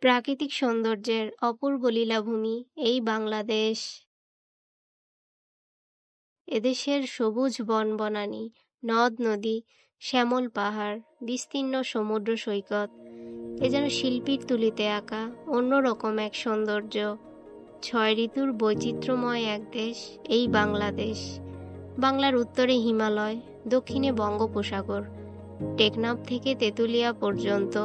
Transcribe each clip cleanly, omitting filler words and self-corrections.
প্রাকৃতিক সৌন্দর্যের অপূর্ব লীলাভূমি এই বাংলাদেশ। এদেশের সবুজ বনবনানী, নদ-নদী, শ্যামল পাহাড়, বিস্তীর্ণ সমুদ্র সৈকত এ যেন শিল্পীর তুলিতে আঁকা অন্যরকম এক সৌন্দর্য। ৬ ঋতুর বৈচিত্র্যময় এক দেশ এই বাংলাদেশ। বাংলার উত্তরে হিমালয়, দক্ষিণে বঙ্গোপসাগর, টেকনাফ থেকে তেঁতুলিয়া পর্যন্ত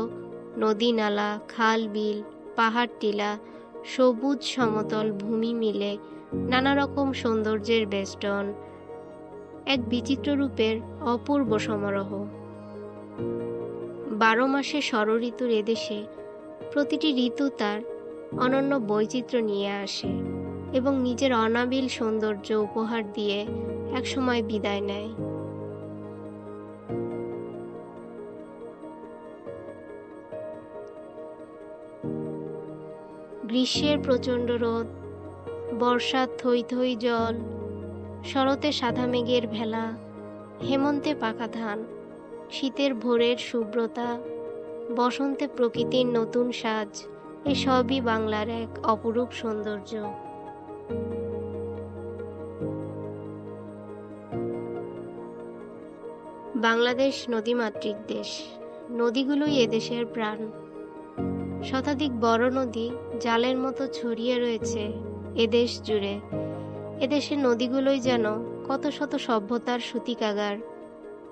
নদী নালা, খাল বিল, পাহাড় টিলা, সবুজ সমতল ভূমি মিলে নানা রকম সৌন্দর্যের বেষ্টন, এক বিচিত্র রূপের অপূর্ব সমারোহ। ১২ মাসে ষড়ঋতুর এদেশে প্রতিটি ঋতু তার অনন্য বৈচিত্র্য নিয়ে আসে এবং নিজের অনাবিল সৌন্দর্য উপহার দিয়ে একসময় বিদায় নেয়। গ্রীষ্মের প্রচণ্ড রোদ, বর্ষার থই থই জল, শরতে সাদা মেঘের ভেলা, হেমন্তে পাকা ধান, শীতের ভোরের শুভ্রতা, বসন্তে প্রকৃতির নতুন সাজ, এসবই বাংলার এক অপরূপ সৌন্দর্য। বাংলাদেশ নদীমাতৃক দেশ। নদীগুলোই এদেশের প্রাণ। শতাধিক বড় নদী জালের মতো ছড়িয়ে রয়েছে এদেশ জুড়ে। এদেশের নদীগুলোই যেন কত শত সভ্যতার সূতিকাগার।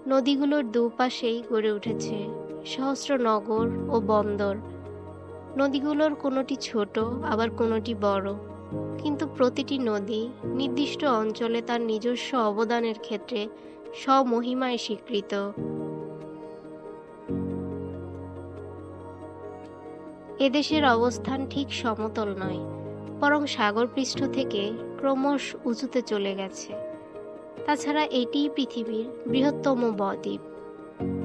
নদীগুলোর দুপাশেই গড়ে উঠেছে সহস্র নগর ও বন্দর। নদীগুলোর কোনোটি ছোট, আবার কোনোটি বড়, কিন্তু প্রতিটি নদী নির্দিষ্ট অঞ্চলে তার নিজস্ব অবদানের ক্ষেত্রে স্বমহিমায় স্বীকৃত। এদেশের অবস্থান ঠিক সমতল নয়, বরং সাগরপৃষ্ঠ থেকে ক্রমশ উঁচুতে চলে গেছে। তাছাড়া এটিই পৃথিবীর বৃহত্তম বদ্বীপ।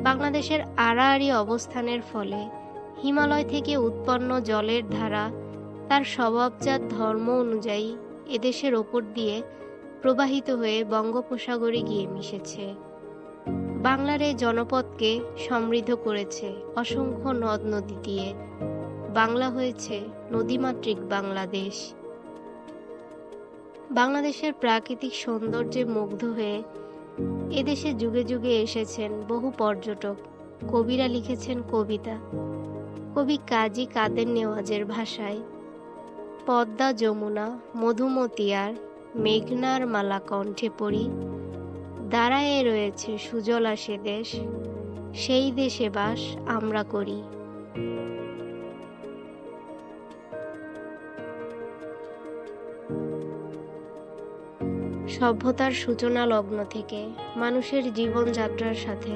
বাংলাদেশের আড়াআড়ি অবস্থানের ফলে হিমালয় থেকে উৎপন্ন জলের ধারা তার স্বভাবজাত ধর্ম অনুযায়ী এদেশের ওপর দিয়ে প্রবাহিত হয়ে বঙ্গোপসাগরে গিয়ে মিশেছে। বাংলার এই জনপদকে সমৃদ্ধ করেছে অসংখ্য নদ নদী দিয়ে। বাংলা হয়েছে নদীমাতৃক বাংলাদেশ। বাংলাদেশের প্রাকৃতিক সৌন্দর্যে মুগ্ধ হয়ে এদেশে যুগে যুগে এসেছেন বহু পর্যটক, কবিরা লিখেছেন কবিতা। কবি কাজী কাদের নেওয়াজের ভাষায় পদ্মা যমুনা মধুমতি আর মেঘনার মালা কণ্ঠে পড়ি, দাঁড়ায়ে রয়েছে সুজলা সে দেশ, সেই দেশে বাস আমরা করি। সভ্যতার সূচনা লগ্ন থেকে মানুষের জীবনযাত্রার সাথে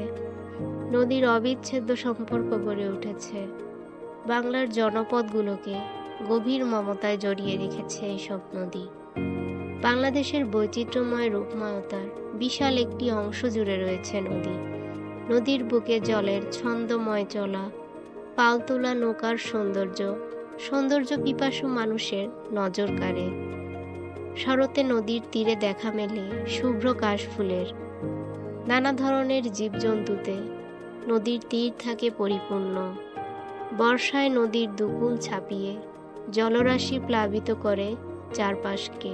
নদীর অবিচ্ছেদ্য সম্পর্ক গড়ে উঠেছে। বাংলার জনপদগুলোকে গভীর মমতায় জড়িয়ে রেখেছে এইসব নদী। বাংলাদেশের বৈচিত্র্যময় রূপময়তার বিশাল একটি অংশ জুড়ে রয়েছে নদী। নদীর বুকে জলের ছন্দময় চলা, পাল তোলা নৌকার সৌন্দর্য পিপাসু মানুষের নজর কাড়ে। শরতে নদীর তীরে দেখা মেলে শুভ্র কাশফুলের। নানা ধরনের জীবজন্তুতে নদীর তীর থাকে পরিপূর্ণ। বর্ষায় নদীর দুকুল ছাপিয়ে জলরাশি প্লাবিত করে চারপাশকে।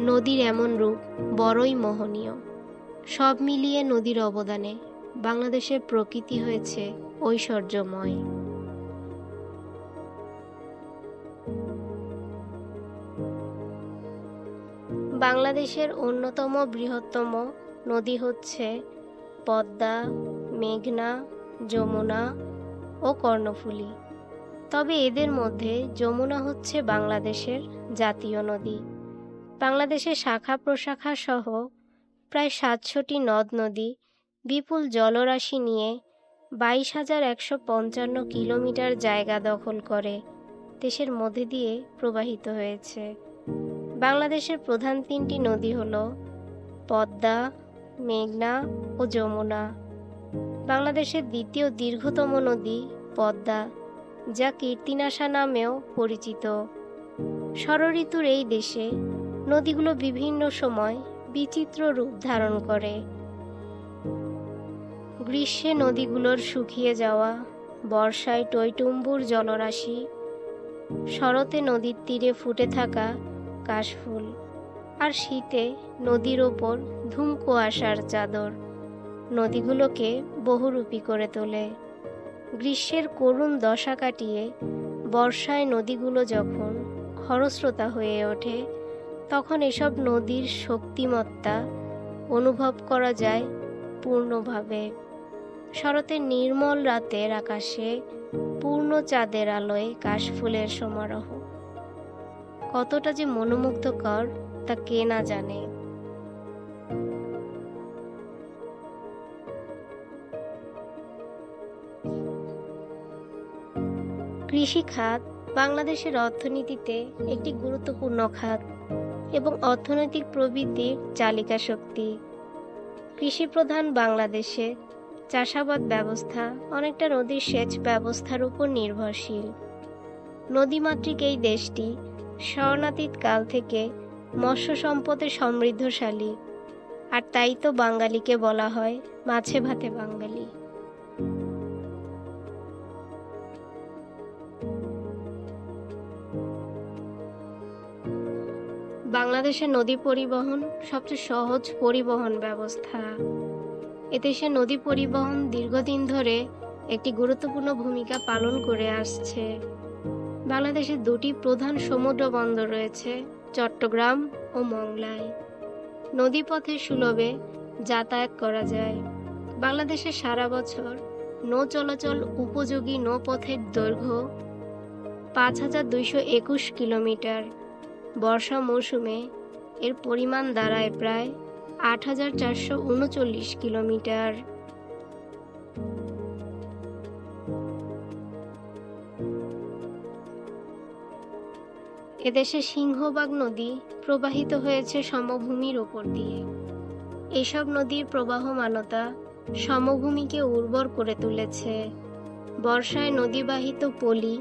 নদীর এমন রূপ বড়ই মোহনীয়। সব মিলিয়ে নদীর অবদানে বাংলাদেশের প্রকৃতি হয়েছে ঐশ্বর্যময়। বাংলাদেশের অন্যতম বৃহত্তম নদী হচ্ছে পদ্মা, মেঘনা, যমুনা ও কর্ণফুলী। তবে এদের মধ্যে যমুনা হচ্ছে বাংলাদেশের জাতীয় নদী। বাংলাদেশের শাখা প্রশাখা সহ প্রায় ৭০০টি নদ নদী বিপুল জলরাশি নিয়ে ২২,১৫৫ কিলোমিটার জায়গা দখল করে দেশের মধ্যে দিয়ে প্রবাহিত হয়েছে। বাংলাদেশের প্রধান ৩টি নদী হল পদ্মা, মেঘনা ও যমুনা। বাংলাদেশের দ্বিতীয় দীর্ঘতম নদী পদ্মা, যা কীর্তিনাশা নামেও পরিচিত। ষড়ঋতুর এই দেশে নদীগুলো বিভিন্ন সময় বিচিত্র রূপ ধারণ করে। গ্রীষ্মে নদীগুলোর শুকিয়ে যাওয়া, বর্ষায় টইটুম্বুর জলরাশি, শরতে নদীর তীরে ফুটে থাকা কাশফুল, আর শীতে নদীর ওপর ধুম কুয়াশার চাদর নদীগুলোকে বহুরূপী করে তোলে। গ্রীষ্মের করুণ দশা কাটিয়ে বর্ষায় নদীগুলো যখন খরস্রোতা হয়ে ওঠে, তখন এসব নদীর শক্তিমত্তা অনুভব করা যায় পূর্ণভাবে। শরতের নির্মল রাতের আকাশে পূর্ণ চাঁদের আলোয় কাশফুলের সমারোহ কতটা যে মনোমুগ্ধকর তা কে না জানে। কৃষি খাত বাংলাদেশের অর্থনীতিতে একটি গুরুত্বপূর্ণ খাত এবং অর্থনৈতিক প্রবৃদ্ধির চালিকা শক্তি। কৃষিপ্রধান বাংলাদেশে চাষাবাদ ব্যবস্থা অনেকটা নদীর সেচ ব্যবস্থার উপর নির্ভরশীল। নদীমাতৃক এই দেশটি স্মরণাতীত কাল থেকে মৎস্য সম্পদে সমৃদ্ধশালী, আর তাই তো বাঙালিকে বলা হয় মাছে ভাতে বাঙালি। বাংলাদেশের নদী পরিবহন সবচেয়ে সহজ পরিবহন ব্যবস্থা। এদেশে নদী পরিবহন দীর্ঘদিন ধরে একটি গুরুত্বপূর্ণ ভূমিকা পালন করে আসছে। বাংলাদেশে দুটি প্রধান সমুদ্র বন্দর রয়েছে, চট্টগ্রাম ও মংলায়। নদীপথে সুলভে যাতায়াত করা যায়। বাংলাদেশে সারা বছর নৌ চলাচল উপযোগী নৌপথের দৈর্ঘ্য 5221 কিলোমিটার। বর্ষা মৌসুমে এর পরিমাণ দাঁড়ায় প্রায় 8439 কিলোমিটার। এদেশে সিংহভাগ নদী প্রবাহিত হয়েছে সমভূমির উপর দিয়ে। এসব নদীর প্রবাহমানতা সমভূমিকে উর্বর করে তুলেছে। বর্ষায় নদীবাহিত পলি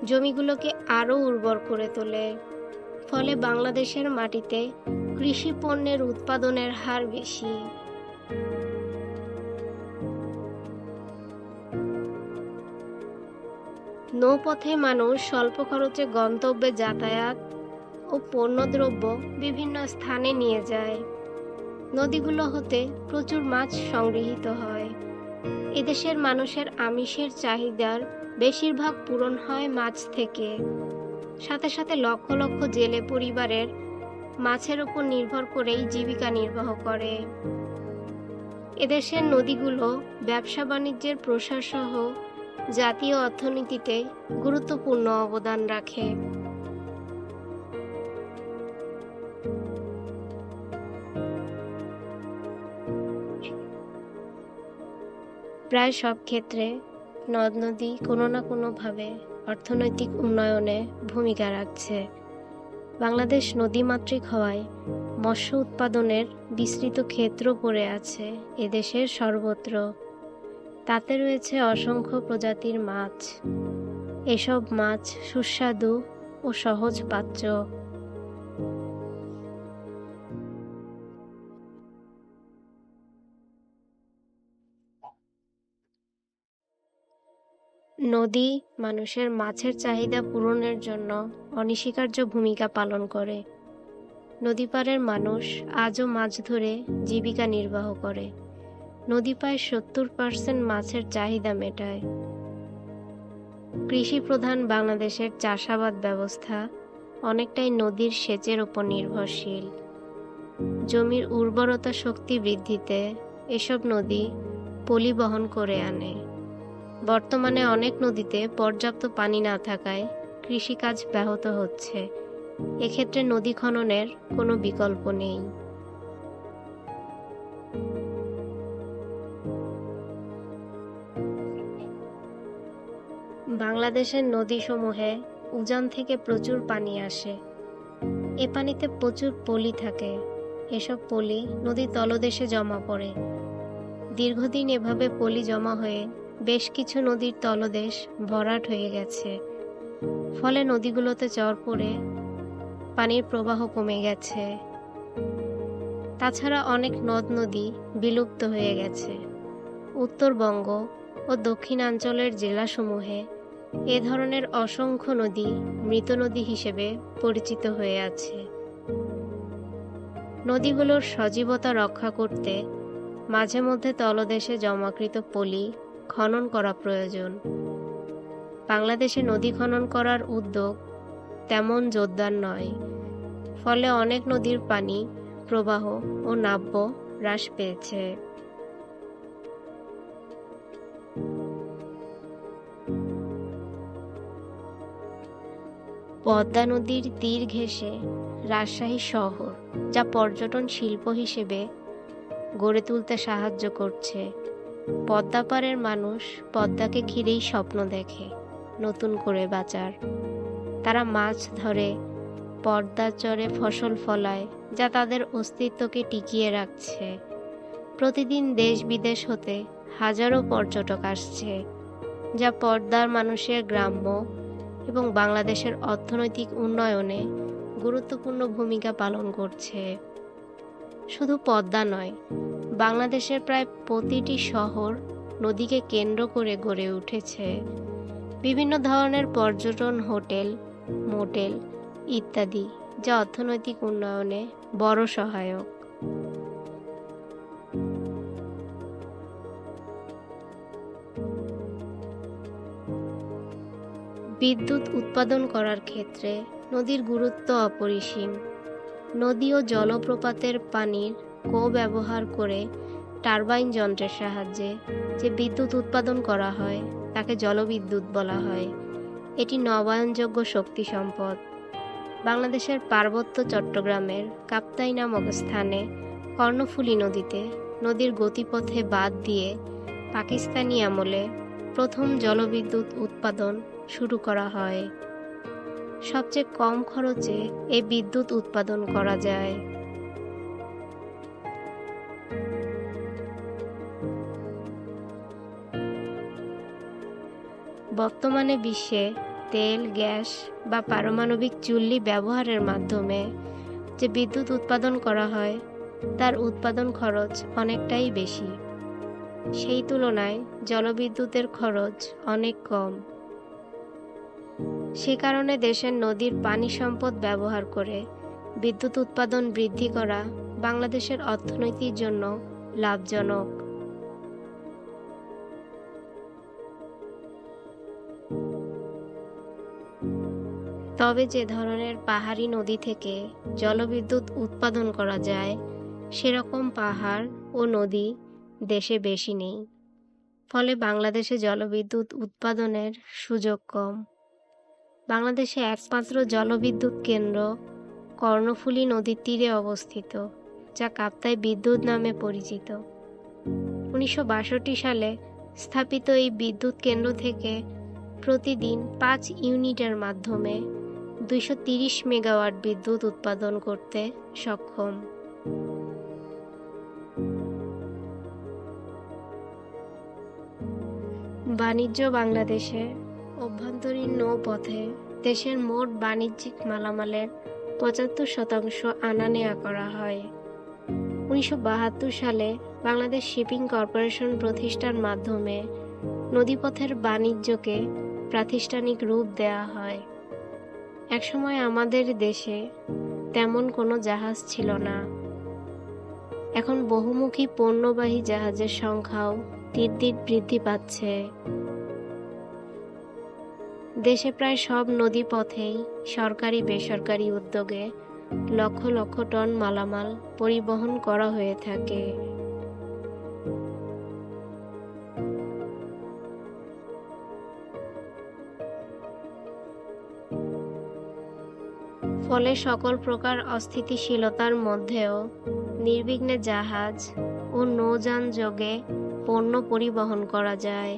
জমিগুলোকে আরও উর্বর করে তোলে। ফলে বাংলাদেশের মাটিতে কৃষি পণ্যের উৎপাদনের হার বেশি। নৌপথে মানুষ স্বল্প খরচে গন্তব্যে যাতায়াত ও পণ্যদ্রব্য বিভিন্ন স্থানে নিয়ে যায়। নদীগুলো হতে প্রচুর মাছ সংগৃহীত হয়। এদেশের মানুষের আমিষের চাহিদার বেশিরভাগ পূরণ হয় মাছ থেকে। সাথে সাথে লক্ষ লক্ষ জেলে পরিবারের মাছের উপর নির্ভর করেই জীবিকা নির্বাহ করে। এদেশের নদীগুলো ব্যবসা বাণিজ্যের প্রসার সহ জাতীয় অর্থনীতিতে গুরুত্বপূর্ণ অবদান রাখে। প্রায় সব ক্ষেত্রে নদ নদী কোনো না কোনোভাবে অর্থনৈতিক উন্নয়নে ভূমিকা রাখছে। বাংলাদেশ নদীমাতৃক হওয়ায় মৎস্য উৎপাদনের বিস্তৃত ক্ষেত্র পড়ে আছে এদেশের সর্বত্র। তাতে রয়েছে অসংখ্য প্রজাতির মাছ। এসব মাছ সুস্বাদু ও সহজপাচ্য। নদী মানুষের মাছের চাহিদা পূরণের জন্য অনস্বীকার্য ভূমিকা পালন করে। নদীপাড়ের মানুষ আজও মাছ ধরে জীবিকা নির্বাহ করে। নদী প্রায় 70% মাছের চাহিদা মেটায়। কৃষি প্রধান বাংলাদেশের চাষাবাদ ব্যবস্থা অনেকটাই নদীর সেচের উপর নির্ভরশীল। জমির উর্বরতা শক্তি বৃদ্ধিতে এসব নদী পলি বহন করে আনে। বর্তমানে অনেক নদীতে পর্যাপ্ত পানি না থাকায় কৃষিকাজ ব্যাহত হচ্ছে। এক্ষেত্রে নদী খননের কোনো বিকল্প নেই। বাংলাদেশের নদীসমূহে উজান থেকে প্রচুর পানি আসে। এ পানিতে প্রচুর পলি থাকে। এসব পলি নদীর তলদেশে জমা পড়ে। দীর্ঘদিন এভাবে পলি জমা হয়ে বেশ কিছু নদীর তলদেশ ভরাট হয়ে গেছে। ফলে নদীগুলোতে চর পড়ে পানির প্রবাহ কমে গেছে। তাছাড়া অনেক নদ নদী বিলুপ্ত হয়ে গেছে। উত্তরবঙ্গ ও দক্ষিণাঞ্চলের জেলাসমূহে এ ধরনের অসংখ্য নদী মৃত নদী হিসেবে পরিচিত হয়ে আছে। নদীগুলোর সজীবতা রক্ষা করতে মাঝে মধ্যে তলদেশে জমাকৃত পলি খনন করা প্রয়োজন। বাংলাদেশে নদী খনন করার উদ্যোগ তেমন জোরদার নয়, ফলে অনেক নদীর পানি প্রবাহ ও নাব্য হ্রাস পেয়েছে। পদ্মা নদীর তীর ঘেঁষে রাজশাহী শহর, যা পর্যটন শিল্প হিসেবে গড়ে তুলতে সাহায্য করছে। পদ্মাপাড়ের মানুষ পদ্মাকে ঘিরেই স্বপ্ন দেখে নতুন করে বাঁচার। তারা মাছ ধরে, পদ্মা চরে ফসল ফলায়, যা তাদের অস্তিত্বকে টিকিয়ে রাখছে। প্রতিদিন দেশ বিদেশ হতে হাজারো পর্যটক আসছে, যা পদ্মার মানুষের গ্রাম্য এবং বাংলাদেশের অর্থনৈতিক উন্নয়নে গুরুত্বপূর্ণ ভূমিকা পালন করছে। শুধু পদ্মা নয়, বাংলাদেশের প্রায় প্রতিটি শহর নদীকে কেন্দ্র করে গড়ে উঠেছে। বিভিন্ন ধরনের পর্যটন, হোটেল, মোটেল ইত্যাদি, যা অর্থনৈতিক উন্নয়নে বড় সহায়ক। বিদ্যুৎ উৎপাদন করার ক্ষেত্রে নদীর গুরুত্ব অপরিসীম। নদী ও জলপ্রপাতের পানির ব্যবহার করে টারবাইন যন্ত্রের সাহায্যে যে বিদ্যুৎ উৎপাদন করা হয় তাকে জলবিদ্যুৎ বলা হয়। এটি নবায়নযোগ্য শক্তি সম্পদ। বাংলাদেশের পার্বত্য চট্টগ্রামের কাপ্তাই নামক স্থানে কর্ণফুলী নদীতে নদীর গতিপথে বাঁধ দিয়ে পাকিস্তানি আমলে প্রথম জলবিদ্যুৎ উৎপাদন শুরু করা হয়। সবচেয়ে কম খরচে এই বিদ্যুৎ উৎপাদন করা যায়। বর্তমানে বিশ্বে তেল, গ্যাস বা পারমাণবিক চুল্লি ব্যবহারের মাধ্যমে যে বিদ্যুৎ উৎপাদন করা হয় তার উৎপাদন খরচ অনেকটাই বেশি। সেই তুলনায় জলবিদ্যুতের খরচ অনেক কম। সে কারণে দেশের নদীর পানি সম্পদ ব্যবহার করে বিদ্যুৎ উৎপাদন বৃদ্ধি করা বাংলাদেশের অর্থনীতির জন্য লাভজনক। তবে যে ধরনের পাহাড়ি নদী থেকে জলবিদ্যুৎ উৎপাদন করা যায়, সেরকম পাহাড় ও নদী দেশে বেশি নেই। ফলে বাংলাদেশে জলবিদ্যুৎ উৎপাদনের সুযোগ কম। বাংলাদেশে একমাত্র জলবিদ্যুৎ কেন্দ্র কর্ণফুলী নদীর তীরে অবস্থিত, যা কাপ্তাই বিদ্যুৎ নামে পরিচিত। 1962 সালে স্থাপিত এই বিদ্যুৎ কেন্দ্র থেকে প্রতিদিন 5 ইউনিটের মাধ্যমে 230 মেগাওয়াট বিদ্যুৎ উৎপাদন করতে সক্ষম। বাণিজ্য বাংলাদেশে অভ্যন্তরীণ নৌপথে দেশের মোট বাণিজ্যিক মালামালের 75% আনা নেওয়া করা হয়। 1972 সালে বাংলাদেশ শিপিং কর্পোরেশন প্রতিষ্ঠার মাধ্যমে নদীপথের বাণিজ্যকে প্রাতিষ্ঠানিক রূপ দেওয়া হয়। একসময় আমাদের দেশে তেমন কোনো জাহাজ ছিল না। এখন বহুমুখী পণ্যবাহী জাহাজের সংখ্যাও দিন দিন বৃদ্ধি পাচ্ছে। দেশে প্রায় সব নদীপথেই সরকারি বেসরকারি উদ্যোগে লক্ষ লক্ষ টন মালামাল পরিবহন করা হয়ে থাকে। ফলে সকল প্রকার অস্থিতিশীলতার মধ্যেও নির্বিঘ্নে জাহাজ ও নৌযান যোগে পণ্য পরিবহন করা যায়।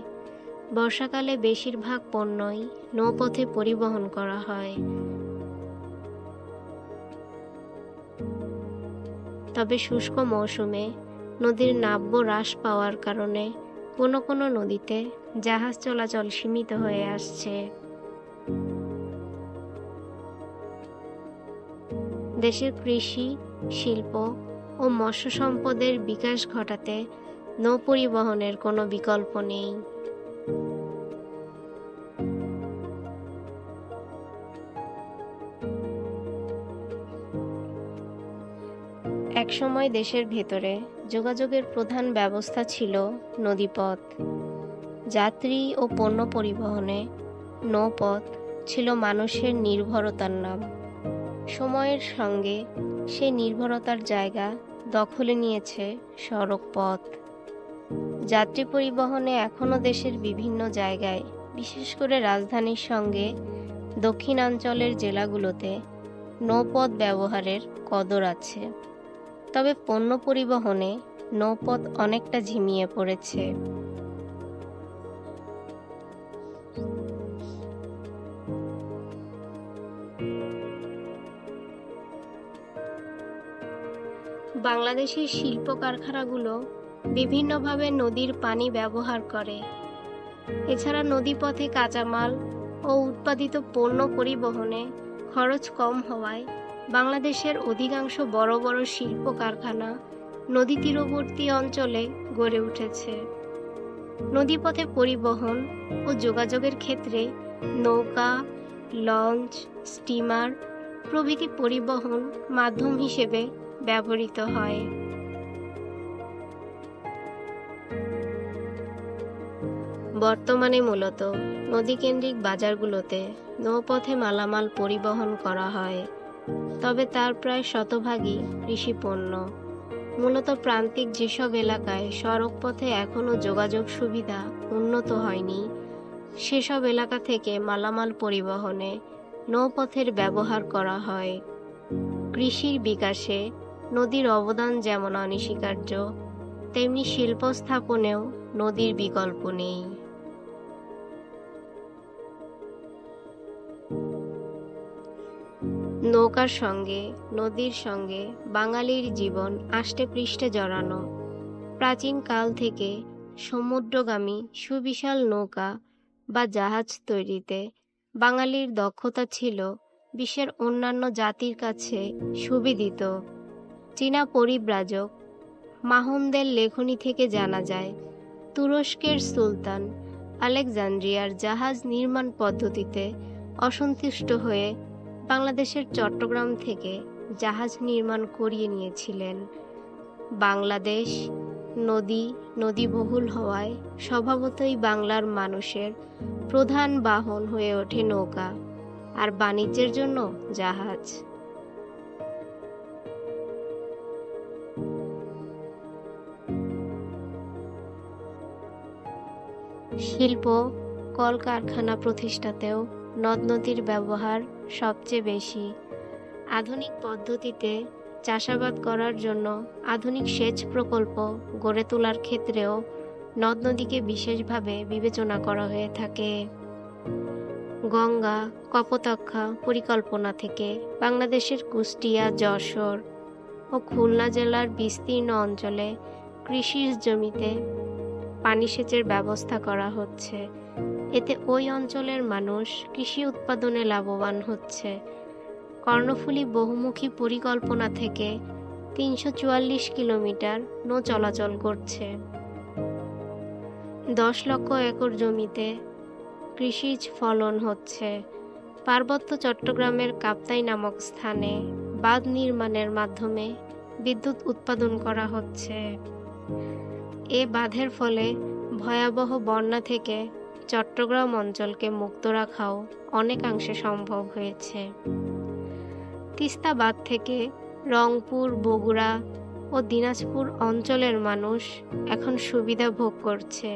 বর্ষাকালে বেশিরভাগ পণ্যই নৌপথে পরিবহন করা হয়। তবে শুষ্ক মৌসুমে নদীর নাব্য হ্রাস পাওয়ার কারণে কোনো কোনো নদীতে জাহাজ চলাচল সীমিত হয়ে আসছে। দেশের কৃষি, শিল্প ও মৎস্য সম্পদের বিকাশ ঘটাতে নৌ পরিবহনের কোনো বিকল্প নেই। একসময় দেশের ভেতরে যোগাযোগের প্রধান ব্যবস্থা ছিল নদীপথ। যাত্রী ও পণ্য পরিবহনে নৌপথ ছিল মানুষের নির্ভরতার নাম। সময়ের সঙ্গে সেই নির্ভরতার জায়গা দখলে নিয়েছে সড়ক পথ। যাত্রী পরিবহনে এখনও দেশের বিভিন্ন জায়গায়, বিশেষ করে রাজধানীর সঙ্গে দক্ষিণাঞ্চলের জেলাগুলোতে নৌপথ ব্যবহারের কদর আছে। তবে পণ্য পরিবহনে নৌপথ অনেকটা ঝিমিয়ে পড়েছে। বাংলাদেশের শিল্প কারখানাগুলো বিভিন্নভাবে নদীর পানি ব্যবহার করে। এছাড়া নদীপথে কাঁচামাল ও উৎপাদিত পণ্য পরিবহনে খরচ কম হওয়ায় বাংলাদেশের অধিকাংশ বড় বড় শিল্প কারখানা নদী তীরবর্তী অঞ্চলে গড়ে উঠেছে। নদীপথে পরিবহন ও যোগাযোগের ক্ষেত্রে নৌকা, লঞ্চ, স্টিমার প্রভৃতি পরিবহন মাধ্যম হিসেবে ব্যবহৃত হয়। বর্তমানে মূলত নদীকেন্দ্রিক বাজারগুলোতে নৌপথে মালামাল পরিবহন করা হয়, তবে তার প্রায় শতভাগই কৃষিপণ্য। মূলত প্রান্তিক যেসব এলাকায় সড়ক পথে এখনও যোগাযোগ সুবিধা উন্নত হয়নি, সেসব এলাকা থেকে মালামাল পরিবহনে নৌপথের ব্যবহার করা হয়। কৃষির বিকাশে নদীর অবদান যেমন অনস্বীকার্য, তেমনি শিল্প স্থাপনেও নদীর বিকল্প নেই। নৌকার সঙ্গে নদীর সঙ্গে বাঙালির জীবন আষ্টে পৃষ্ঠে জড়ানো। প্রাচীন কাল থেকে সমুদ্রগামী সুবিশাল নৌকা বা জাহাজ তৈরিতে বাঙালির দক্ষতা ছিল বিশ্বের অন্যান্য জাতির কাছে সুবিদিত। চীনা পরিব্রাজক মাহমদের লেখনী থেকে জানা যায়, তুরস্কের সুলতান আলেকজান্দ্রিয়ার জাহাজ নির্মাণ পদ্ধতিতে অসন্তুষ্ট হয়ে বাংলাদেশের চট্টগ্রাম থেকে জাহাজ নির্মাণ করিয়ে নিয়েছিলেন। বাংলাদেশ নদীবহুল হওয়ায় স্বভাবতই বাংলার মানুষের প্রধান বাহন হয়ে ওঠে নৌকা, আর বাণিজ্যের জন্য জাহাজ। শিল্প কলকারখানা প্রতিষ্ঠাতেও নদ নদীর ব্যবহার সবচেয়ে বেশি। আধুনিক পদ্ধতিতে চাষাবাদ করার জন্য আধুনিক সেচ প্রকল্প গড়ে তোলার ক্ষেত্রেও নদ নদীকে বিশেষভাবে বিবেচনা করা হয়ে থাকে। গঙ্গা কপোতাক্ষা পরিকল্পনা থেকে বাংলাদেশের কুষ্টিয়া, যশোর ও খুলনা জেলার বিস্তীর্ণ অঞ্চলে কৃষিজ জমিতে পানি সেচের ব্যবস্থা করা হচ্ছে। এতে ওই অঞ্চলের মানুষ কৃষি উৎপাদনে লাভবান হচ্ছে। কর্ণফুলী বহুমুখী পরিকল্পনা থেকে ৩৪৪ কিলোমিটার নৌ চলাচল করছে। ১০ লক্ষ একর জমিতে কৃষিজ ফলন হচ্ছে। পার্বত্য চট্টগ্রামের কাপ্তাই নামক স্থানে বাঁধ নির্মাণের মাধ্যমে বিদ্যুৎ উৎপাদন করা হচ্ছে। এ বাঁধের ফলে ভয়াবহ বন্যা থেকে চট্টগ্রাম অঞ্চলকে মুক্ত রাখাও অনেকাংশে সম্ভব হয়েছে। তিস্তা বাঁধ থেকে রংপুর, বগুড়া ও দিনাজপুর অঞ্চলের মানুষ এখন সুবিধা ভোগ করছে।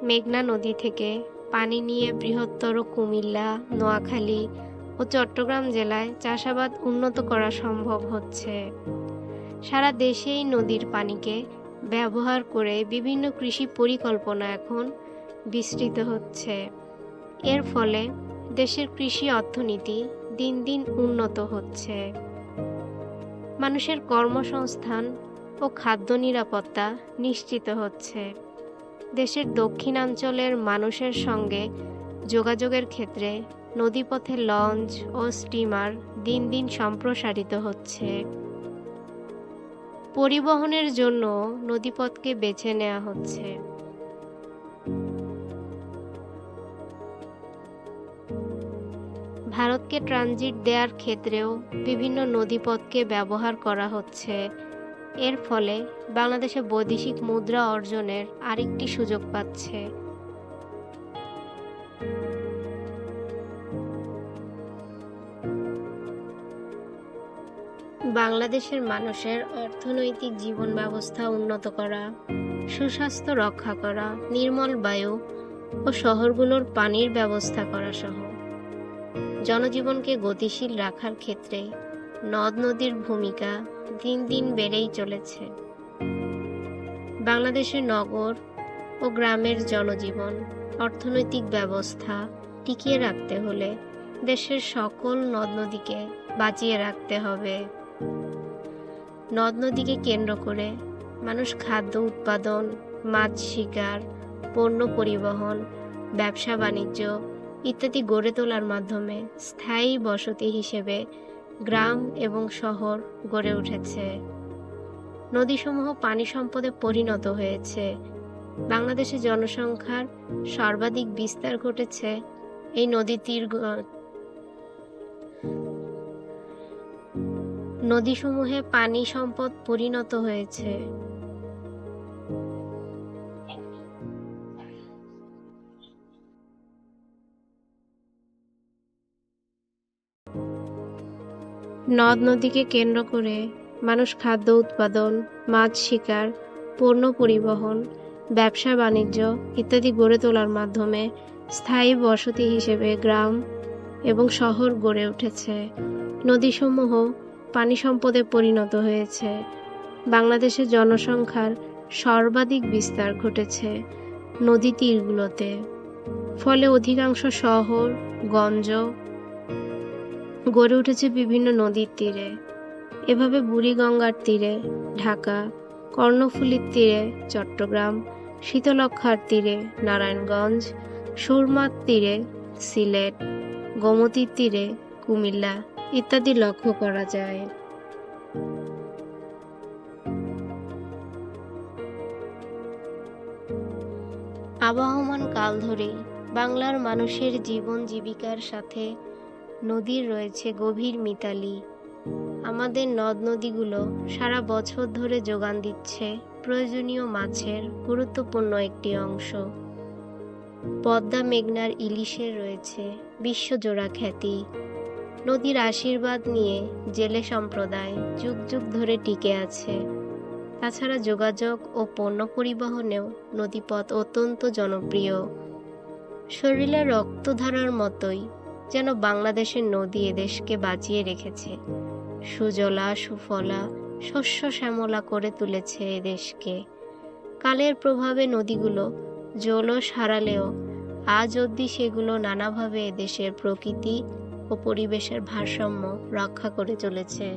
মেঘনা নদী থেকে পানি নিয়ে বৃহত্তর কুমিল্লা, নোয়াখালী ও চট্টগ্রাম জেলায় চাষাবাদ উন্নত করা সম্ভব হচ্ছে। সারা দেশেই নদীর পানিকে ব্যবহার করে বিভিন্ন কৃষি পরিকল্পনা এখন বিস্তৃত হচ্ছে। এর ফলে দেশের কৃষি অর্থনীতি দিন দিন উন্নত হচ্ছে। মানুষের কর্মসংস্থান ও খাদ্য নিরাপত্তা নিশ্চিত হচ্ছে। দেশের দক্ষিণাঞ্চলের মানুষের সঙ্গে যোগাযোগের ক্ষেত্রে নদীপথে লঞ্চ ও স্টিমার দিন দিন সম্প্রসারিত হচ্ছে। পরিবহনের জন্য নদীপথকে বেছে নেওয়া হচ্ছে। ভারতকে ট্রানজিট দেওয়ার ক্ষেত্রেও বিভিন্ন নদীপথকে ব্যবহার করা হচ্ছে। এর ফলে বাংলাদেশে বৈদেশিক মুদ্রা অর্জনের আরেকটি সুযোগ পাচ্ছে। বাংলাদেশের মানুষের অর্থনৈতিক জীবন ব্যবস্থা উন্নত করা, সুস্বাস্থ্য রক্ষা করা, নির্মল বায়ু ও শহরগুলোর পানির ব্যবস্থা করা সহ জনজীবনকে গতিশীল রাখার ক্ষেত্রে নদ নদীর ভূমিকা দিন দিন বেড়েই চলেছে। বাংলাদেশের নগর ও গ্রামের জনজীবন, অর্থনৈতিক ব্যবস্থা টিকিয়ে রাখতে হলে দেশের সকল নদ নদীকে বাঁচিয়ে রাখতে হবে। নদ নদীকে কেন্দ্র করে মানুষ খাদ্য উৎপাদন, মাছ শিকার, পণ্য পরিবহন, ব্যবসা বাণিজ্য ইত্যাদি গড়ে তোলার মাধ্যমে স্থায়ী বসতি হিসেবে গ্রাম এবং শহর গড়ে উঠেছে। নদীসমূহ পানি সম্পদে পরিণত হয়েছে। বাংলাদেশে জনসংখ্যার সর্বাধিক বিস্তার ঘটেছে এই নদীসমূহে পানি সম্পদ পরিণত হয়েছে। নদ নদীকে কেন্দ্র করে মানুষ খাদ্য উৎপাদন, মাছ শিকার, পণ্য পরিবহন, ব্যবসা বাণিজ্য ইত্যাদি গড়ে তোলার মাধ্যমে স্থায়ী বসতি হিসেবে গ্রাম এবং শহর গড়ে উঠেছে। নদীসমূহ পানি সম্পদে পরিণত হয়েছে। বাংলাদেশের জনসংখ্যার সর্বাধিক বিস্তার ঘটেছে নদী তীরগুলোতে। ফলে অধিকাংশ শহর গঞ্জ গড়ে উঠেছে বিভিন্ন নদীর তীরে। এভাবে বুড়িগঙ্গার তীরে ঢাকা, কর্ণফুলীর তীরে চট্টগ্রাম, শীতলক্ষ্যার তীরে নারায়ণগঞ্জ, সুরমার তীরে সিলেট, গোমতীর তীরে কুমিল্লা ইত্যাদি লক্ষ্য করা যায়। আবহমান কাল ধরেই বাংলার মানুষের জীবন জীবিকার সাথে নদীর রয়েছে গভীর মিতালি। আমাদের নদ নদীগুলো সারা বছর ধরে যোগান দিচ্ছে প্রয়োজনীয় মাছের গুরুত্বপূর্ণ একটি অংশ। পদ্মা মেঘনার ইলিশের রয়েছে বিশ্বজোড়া খ্যাতি। নদীর আশীর্বাদ নিয়ে জেলে সম্প্রদায় যুগ যুগ ধরে টিকে আছে। তাছাড়া যোগাযোগ ও পণ্য পরিবহনেও নদীপথ অত্যন্ত জনপ্রিয়। শরীরে রক্তধারার মতোই যেন বাংলাদেশের নদী এদেশকে বাঁচিয়ে রেখেছে। সুজলা সুফলা শস্য শ্যামলা করে তুলেছে এদেশকে। কালের প্রভাবে নদীগুলো জলস হারালেও আজ অবধি সেগুলো নানাভাবে এদেশের প্রকৃতি ও পরিবেশের ভারসাম্য রক্ষা করে চলেছে।